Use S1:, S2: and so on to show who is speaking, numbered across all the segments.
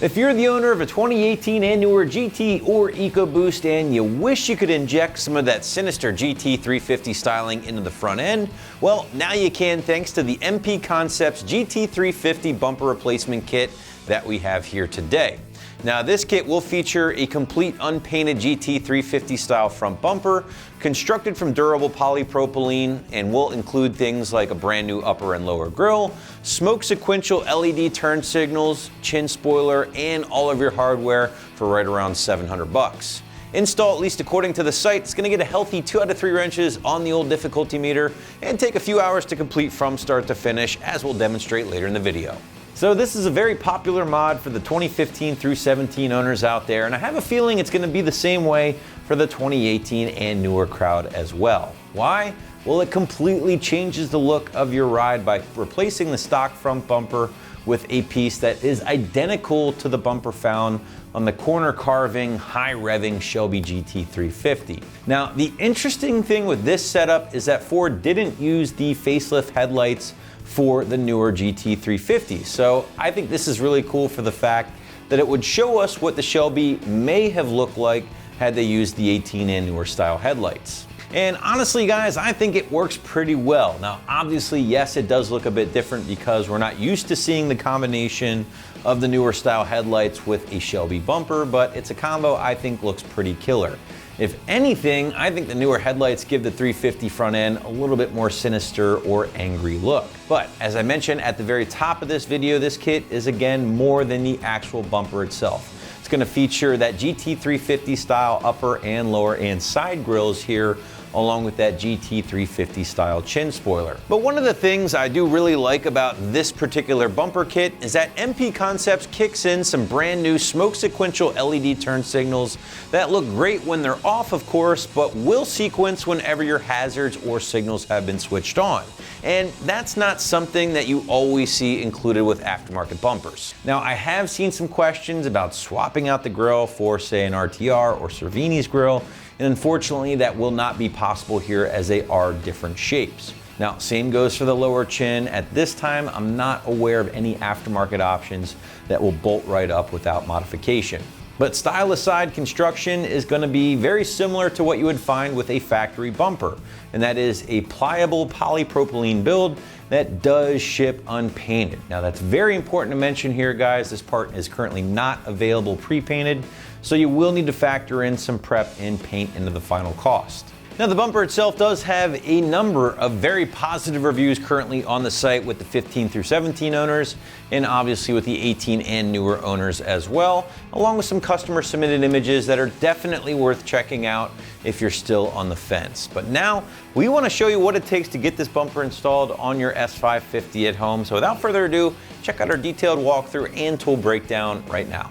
S1: If you're the owner of a 2018 and newer GT or EcoBoost and you wish you could inject some of that sinister GT350 styling into the front end, well, now you can thanks to the MP Concepts GT350 bumper replacement kit that we have here today. Now this kit will feature a complete unpainted GT350 style front bumper constructed from durable polypropylene and will include things like a brand new upper and lower grille, smoke sequential LED turn signals, chin spoiler, and all of your hardware for right around $700. Install, at least according to the site, it's going to get a healthy 2 out of 3 wrenches on the old difficulty meter and take a few hours to complete from start to finish, as we'll demonstrate later in the video. So this is a very popular mod for the 2015 through 17 owners out there, and I have a feeling it's going to be the same way for the 2018 and newer crowd as well. Why? Well, it completely changes the look of your ride by replacing the stock front bumper with a piece that is identical to the bumper found on the corner carving, high revving Shelby GT350. Now, the interesting thing with this setup is that Ford didn't use the facelift headlights for the newer GT350. So I think this is really cool for the fact that it would show us what the Shelby may have looked like had they used the 18 and newer style headlights. And honestly, guys, I think it works pretty well. Now, obviously, yes, it does look a bit different because we're not used to seeing the combination of the newer style headlights with a Shelby bumper, but it's a combo I think looks pretty killer. If anything, I think the newer headlights give the 350 front end a little bit more sinister or angry look. But as I mentioned at the very top of this video, this kit is again more than the actual bumper itself. It's going to feature that GT350 style upper and lower and side grills here, along with that GT350 style chin spoiler. But one of the things I do really like about this particular bumper kit is that MP Concepts kicks in some brand new smoke sequential LED turn signals that look great when they're off, of course, but will sequence whenever your hazards or signals have been switched on. And that's not something that you always see included with aftermarket bumpers. Now, I have seen some questions about swapping out the grille for, say, an RTR or Cervini's grille, and unfortunately that will not be possible here as they are different shapes. Now, same goes for the lower chin. At this time, I'm not aware of any aftermarket options that will bolt right up without modification. But style aside, construction is going to be very similar to what you would find with a factory bumper, and that is a pliable polypropylene build that does ship unpainted. Now, that's very important to mention here, guys. This part is currently not available pre-painted, so you will need to factor in some prep and paint into the final cost. Now, the bumper itself does have a number of very positive reviews currently on the site with the 15 through 17 owners, and obviously with the 18 and newer owners as well, along with some customer submitted images that are definitely worth checking out if you're still on the fence. But now we want to show you what it takes to get this bumper installed on your S550 at home. So without further ado, check out our detailed walkthrough and tool breakdown right now.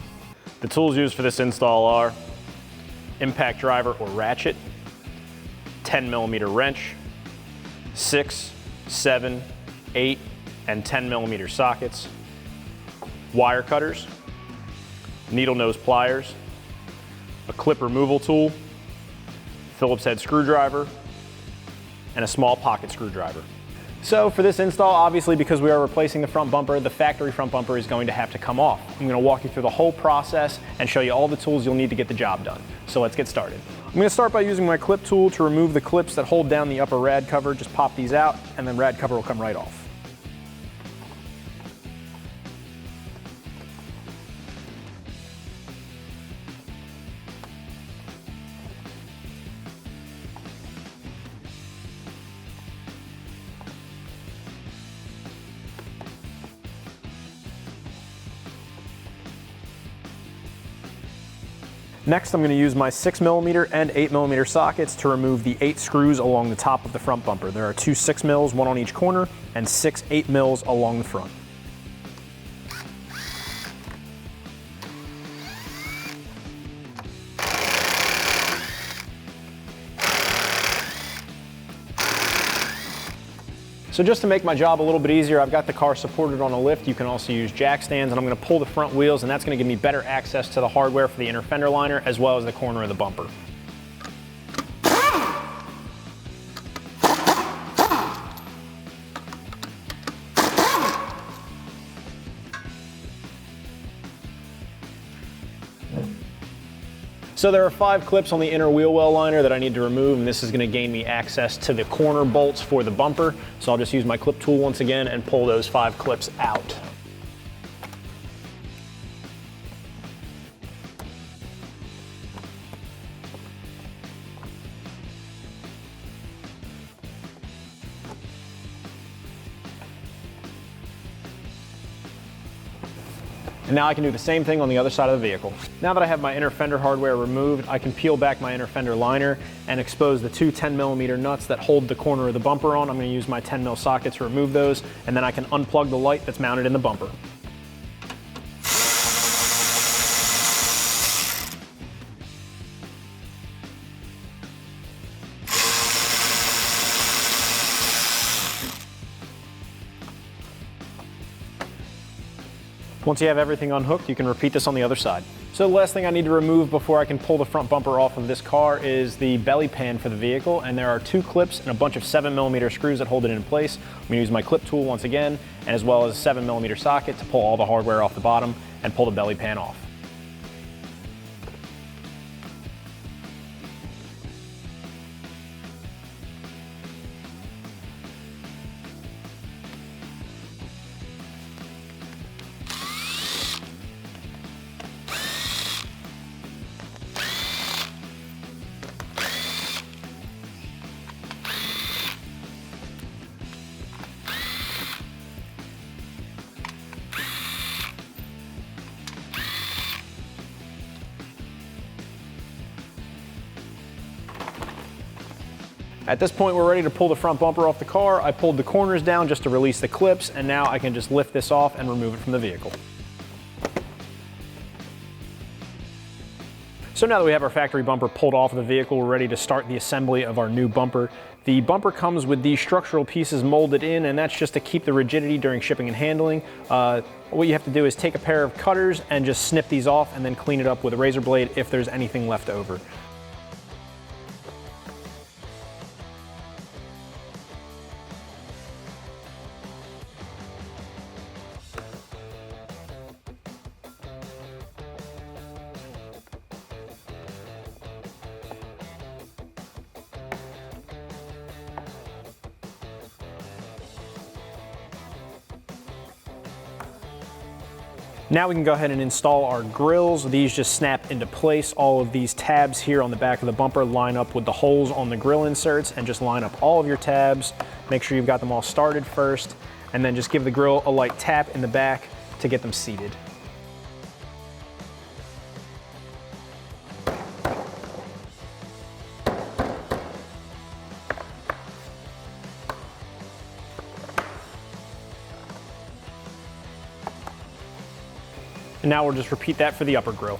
S2: The tools used for this install are impact driver or ratchet, 10mm wrench, 6, 7, 8, and 10mm sockets, wire cutters, needle nose pliers, a clip removal tool, Phillips head screwdriver, and a small pocket screwdriver. So for this install, obviously because we are replacing the front bumper, the factory front bumper is going to have to come off. I'm going to walk you through the whole process and show you all the tools you'll need to get the job done. So let's get started. I'm going to start by using my clip tool to remove the clips that hold down the upper rad cover. Just pop these out and then rad cover will come right off. Next, I'm going to use my 6mm and 8mm sockets to remove the 8 screws along the top of the front bumper. There are 2 6mm, one on each corner, and 6 8mm along the front. So just to make my job a little bit easier, I've got the car supported on a lift. You can also use jack stands, and I'm going to pull the front wheels, and that's going to give me better access to the hardware for the inner fender liner as well as the corner of the bumper. So there are 5 clips on the inner wheel well liner that I need to remove, and this is going to gain me access to the corner bolts for the bumper. So I'll just use my clip tool once again and pull those 5 clips out. And now I can do the same thing on the other side of the vehicle. Now that I have my inner fender hardware removed, I can peel back my inner fender liner and expose the 2 10mm nuts that hold the corner of the bumper on. I'm going to use my 10mm socket to remove those, and then I can unplug the light that's mounted in the bumper. Once you have everything unhooked, you can repeat this on the other side. So the last thing I need to remove before I can pull the front bumper off of this car is the belly pan for the vehicle, and there are 2 clips and a bunch of 7mm screws that hold it in place. I'm going to use my clip tool once again, and as well as a 7mm socket to pull all the hardware off the bottom and pull the belly pan off. At this point, we're ready to pull the front bumper off the car. I pulled the corners down just to release the clips, and now I can just lift this off and remove it from the vehicle. So now that we have our factory bumper pulled off of the vehicle, we're ready to start the assembly of our new bumper. The bumper comes with these structural pieces molded in, and that's just to keep the rigidity during shipping and handling. What you have to do is take a pair of cutters and just snip these off and then clean it up with a razor blade if there's anything left over. Now we can go ahead and install our grills. These just snap into place. All of these tabs here on the back of the bumper line up with the holes on the grill inserts, and just line up all of your tabs. Make sure you've got them all started first, and then just give the grill a light tap in the back to get them seated. And now we'll just repeat that for the upper grill.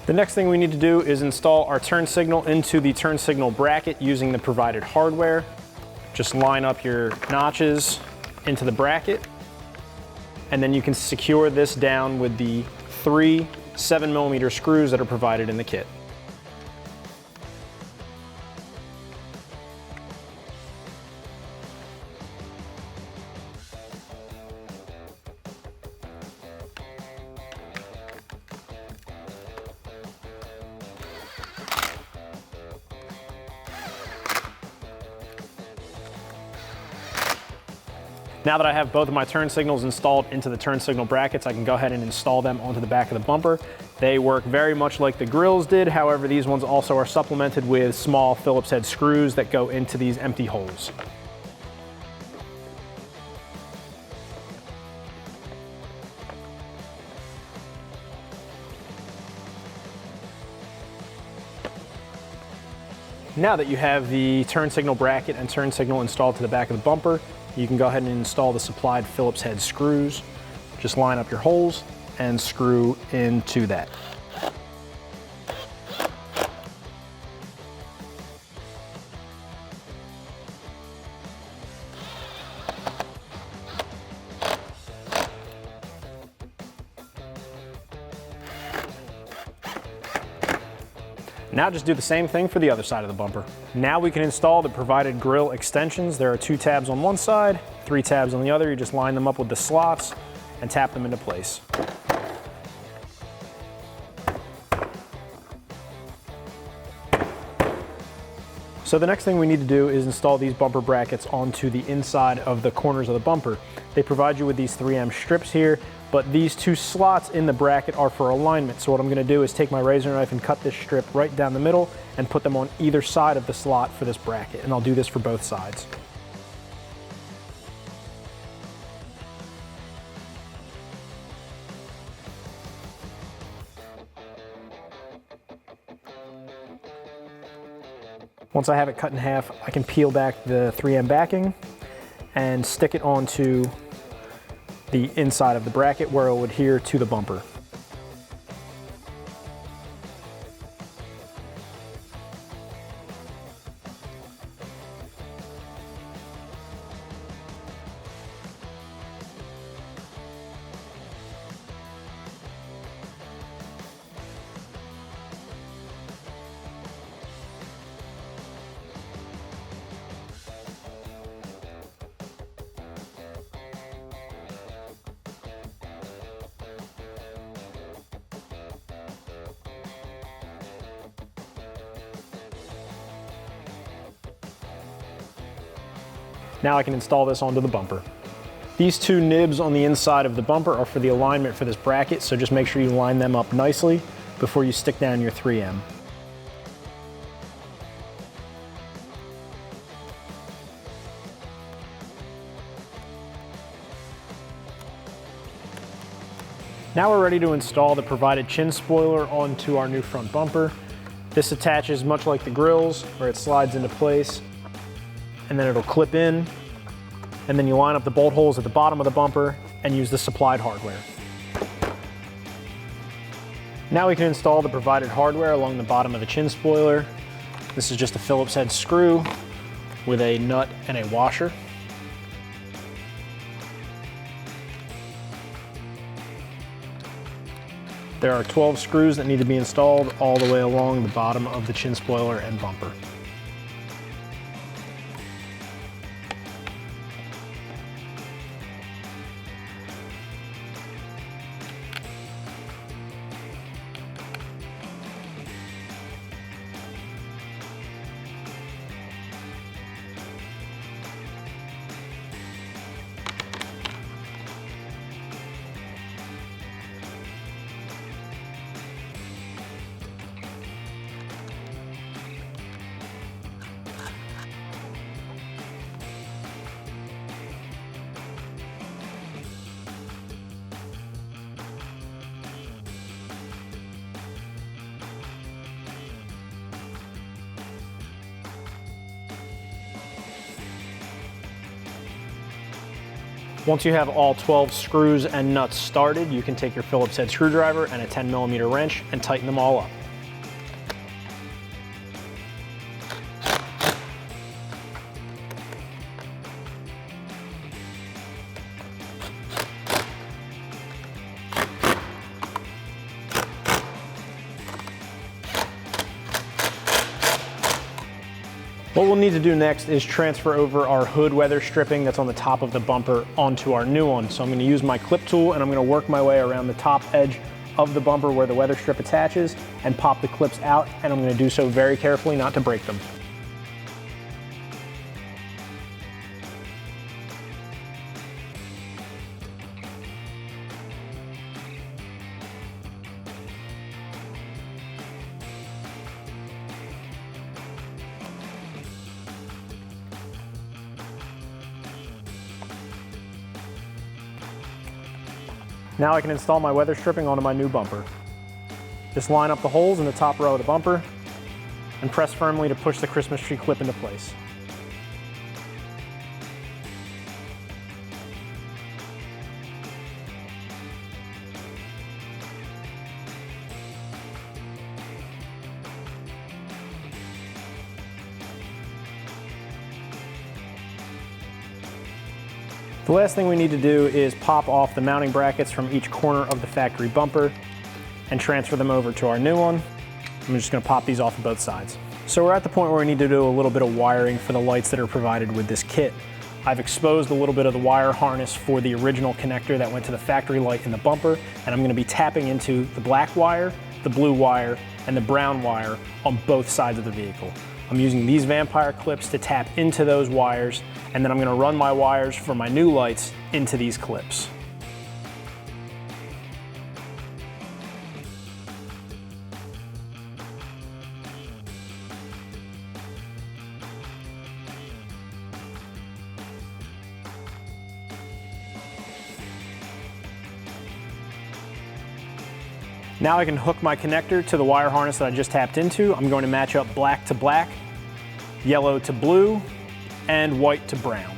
S2: The next thing we need to do is install our turn signal into the turn signal bracket using the provided hardware. Just line up your notches into the bracket, and then you can secure this down with the 3 7mm screws that are provided in the kit. Now that I have both of my turn signals installed into the turn signal brackets, I can go ahead and install them onto the back of the bumper. They work very much like the grills did. However, these ones also are supplemented with small Phillips head screws that go into these empty holes. Now that you have the turn signal bracket and turn signal installed to the back of the bumper, you can go ahead and install the supplied Phillips head screws. Just line up your holes and screw into that. Now just do the same thing for the other side of the bumper. Now we can install the provided grille extensions. There are 2 tabs on one side, 3 tabs on the other. You just line them up with the slots and tap them into place. So the next thing we need to do is install these bumper brackets onto the inside of the corners of the bumper. They provide you with these 3M strips here, but these 2 slots in the bracket are for alignment. So what I'm gonna do is take my razor knife and cut this strip right down the middle and put them on either side of the slot for this bracket. And I'll do this for both sides. Once I have it cut in half, I can peel back the 3M backing and stick it onto the inside of the bracket where it will adhere to the bumper. Now I can install this onto the bumper. These 2 nibs on the inside of the bumper are for the alignment for this bracket, so just make sure you line them up nicely before you stick down your 3M. Now we're ready to install the provided chin spoiler onto our new front bumper. This attaches much like the grills, where it slides into place, and then it'll clip in, and then you line up the bolt holes at the bottom of the bumper and use the supplied hardware. Now we can install the provided hardware along the bottom of the chin spoiler. This is just a Phillips head screw with a nut and a washer. There are 12 screws that need to be installed all the way along the bottom of the chin spoiler and bumper. Once you have all 12 screws and nuts started, you can take your Phillips head screwdriver and a 10mm wrench and tighten them all up. What we'll need to do next is transfer over our hood weather stripping that's on the top of the bumper onto our new one. So I'm going to use my clip tool and I'm going to work my way around the top edge of the bumper where the weather strip attaches and pop the clips out, and I'm going to do so very carefully not to break them. Now I can install my weather stripping onto my new bumper. Just line up the holes in the top row of the bumper and press firmly to push the Christmas tree clip into place. The last thing we need to do is pop off the mounting brackets from each corner of the factory bumper and transfer them over to our new one.
S3: I'm just gonna pop these off of both sides. So we're at the point where we need to do a little bit of wiring for the lights that are provided with this kit. I've exposed a little bit of the wire harness for the original connector that went to the factory light in the bumper, and I'm gonna be tapping into the black wire, the blue wire, and the brown wire on both sides of the vehicle. I'm using these Vampire clips to tap into those wires, and then I'm gonna run my wires for my new lights into these clips. Now I can hook my connector to the wire harness that I just tapped into. I'm going to match up black to black, yellow to blue, and white to brown.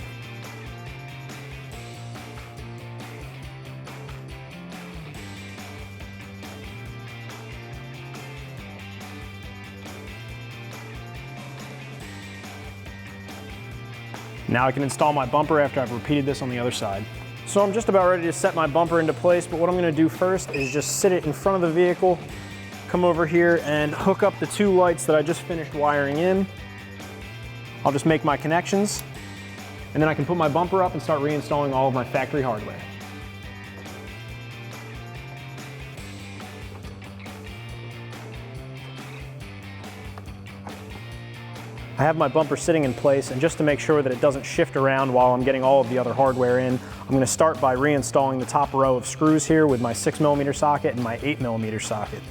S3: Now I can install my bumper after I've repeated this on the other side. So I'm just about ready to set my bumper into place, but what I'm gonna do first is just sit it in front of the vehicle, come over here and hook up the two lights that I just finished wiring in. I'll just make my connections, and then I can put my bumper up and start reinstalling all of my factory hardware. I have my bumper sitting in place, and just to make sure that it doesn't shift around while I'm getting all of the other hardware in, I'm going to start by reinstalling the top row of screws here with my 6mm socket and my 8mm socket.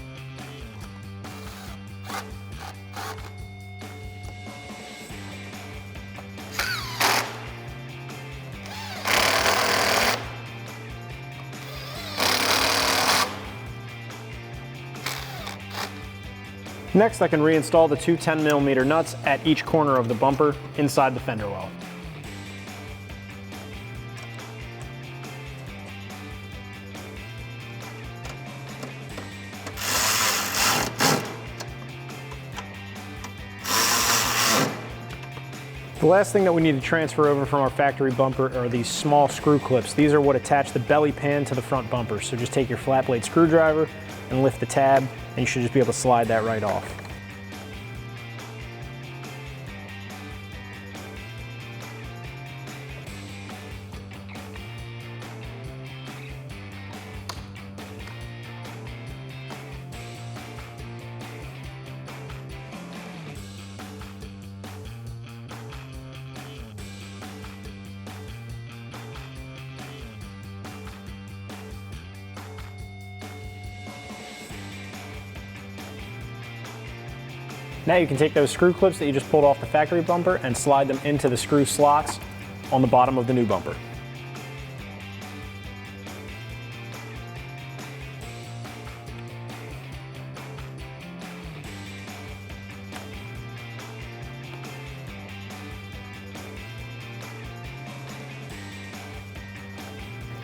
S3: Next, I can reinstall the two 10mm nuts at each corner of the bumper inside the fender well. The last thing that we need to transfer over from our factory bumper are these small screw clips. These are what attach the belly pan to the front bumper. So just take your flat blade screwdriver and lift the tab, and you should just be able to slide that right off. Now you can take those screw clips that you just pulled off the factory bumper and slide them into the screw slots on the bottom of the new bumper.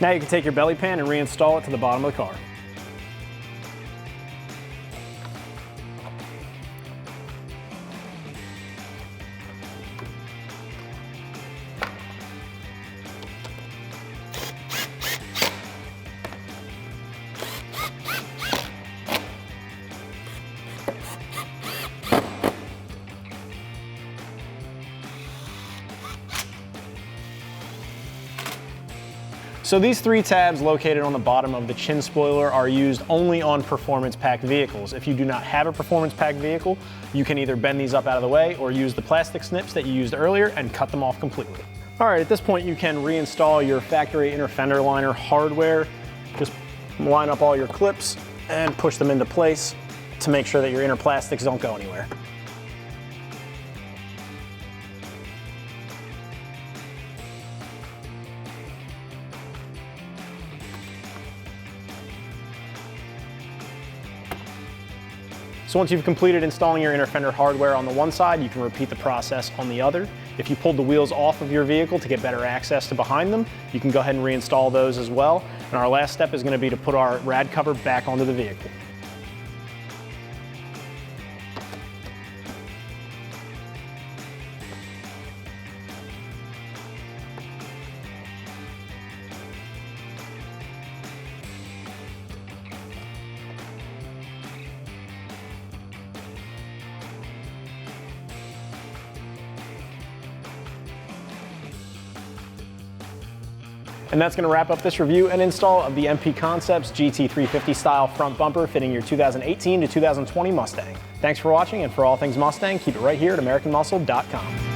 S3: Now you can take your belly pan and reinstall it to the bottom of the car. So these three tabs located on the bottom of the chin spoiler are used only on performance pack vehicles. If you do not have a performance pack vehicle, you can either bend these up out of the way or use the plastic snips that you used earlier and cut them off completely. All right, at this point you can reinstall your factory inner fender liner hardware. Just line up all your clips and push them into place to make sure that your inner plastics don't go anywhere. So once you've completed installing your inner fender hardware on the one side, you can repeat the process on the other. If you pulled the wheels off of your vehicle to get better access to behind them, you can go ahead and reinstall those as well. And our last step is going to be to put our rad cover back onto the vehicle. And that's going to wrap up this review and install of the MP Concepts GT350 style front bumper fitting your 2018 to 2020 Mustang. Thanks for watching, and for all things Mustang, keep it right here at AmericanMuscle.com.